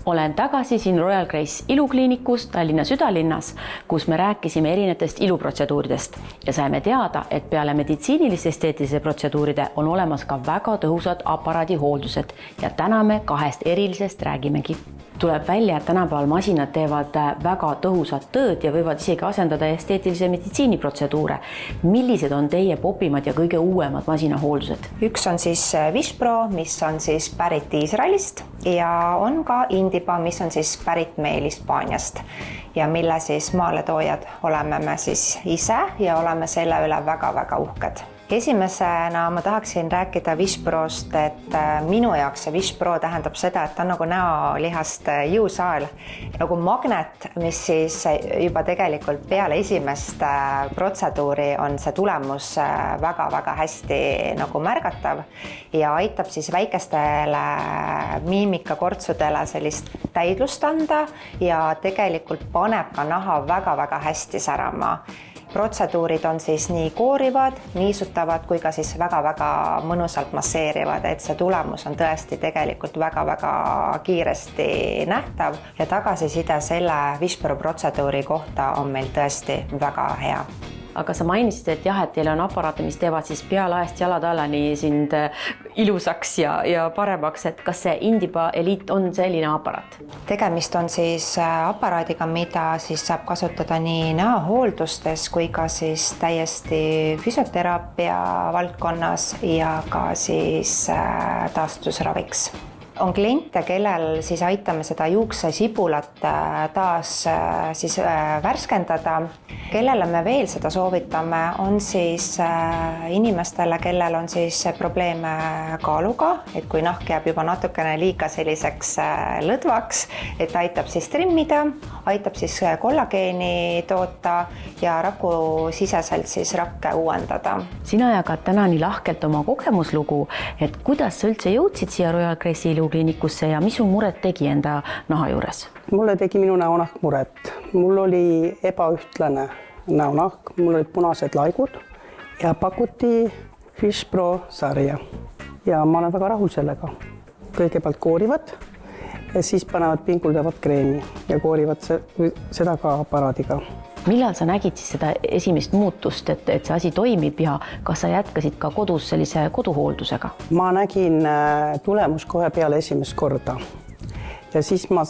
Olen tagasi siin Royal Grace ilukliinikus Tallinna südalinnas, kus me rääkisime erinevatest iluprotseduuridest ja saime teada, et peale meditsiiniliste esteetilise protseduuride on olemas ka väga tõhusad aparaadihooldused ja täna me 2 erilisest räägimegi. Tuleb välja, et tänapäeval masinad teevad väga tõhusat tööd ja võivad isegi asendada esteetilise meditsiiniprotseduure. Millised on teie popimad ja kõige uuemad masinahooldused? Üks on siis Vispro, mis on siis pärit Iisraelist ja on ka Indipa, mis on siis pärit meil Hispaaniast ja mille siis maaletoojad oleme me siis ise ja oleme selle üle väga-väga uhked. Esimesena ma tahaksin rääkida Visprost, et minu jaoks see Vispro tähendab seda, et ta on nagu näolihast jõusaal, nagu magnet, mis siis juba tegelikult peale esimest protseduuri on see tulemus väga-väga hästi nagu märgatav ja aitab siis väikestele miimikakortsudele sellist täidlust anda ja tegelikult paneb ka naha väga-väga hästi särama. Protseduurid on siis nii koorivad, niisutavad kui ka siis väga-väga mõnusalt masseerivad, et see tulemus on tõesti tegelikult väga-väga kiiresti nähtav ja tagasiside selle Vispro protseduuri kohta on meil tõesti väga hea. Aga sa mainisid, et jah, et teil on aparaate, mis teevad siis pealaest jalatallani sind ilusaks ja paremaks, et kas see Indipa Elite on selline aparaat? Tegemist on siis aparaadiga, mida siis saab kasutada nii näohooldustes kui ka siis täiesti füsioteraapia valdkonnas ja ka siis taastusraviks. On kliente, kellel siis aitame seda juuksesibulat taas siis värskendada. Kellele me veel seda soovitame, on siis inimestele, kellel on siis probleeme kaaluga, et kui nahk jääb juba natukene liiga selliseks lõdvaks, et aitab siis trimmida, aitab siis kollageeni toota ja raku siseselt siis rakke uuendada. Sina jagad täna nii lahkelt oma kogemuslugu, et kuidas sa üldse jõudsid siia Royal Grace'i ilukliinikusse ja mis su muret tegi enda naha juures? Mulle tegi minu näonahk muret. Mul oli ebaühtlane näonahk, mul olid punased laigud ja pakuti Vispro sarja. Ja ma olen väga rahul sellega. Kõigepealt koorivad ja siis panevad pinguldavat kreemi ja koorivad seda ka aparaadiga. Millal sa nägid siis seda esimest muutust, et see asi toimib ja kas sa jätkasid ka kodus sellise koduhooldusega? Ma nägin tulemus kohe peale esimest korda ja siis ma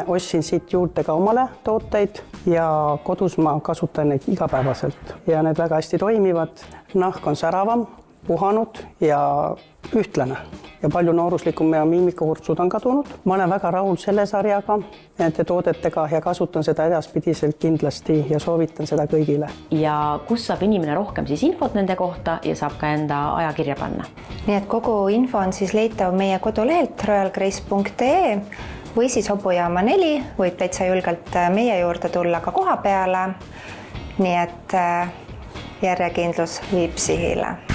ostsin siit juurde ka omale tooteid ja kodus ma kasutan neid igapäevaselt ja need väga hästi toimivad. Nahk on säravam, puhanud ja ühtlane ja palju nooruslikum ja miimikakurtsud on kadunud. Ma olen väga rahul selle sarjaga, nende toodetega ja kasutan seda edaspidiselt kindlasti ja soovitan seda kõigile. Ja kus saab inimene rohkem siis infot nende kohta ja saab ka enda ajakirja panna? Nii et kogu info on siis leitav meie kodulehelt royalgrace.ee või siis Hobujaama 4 võib täitsa julgelt meie juurde tulla ka koha peale. Nii et järjekindlus viib sihile.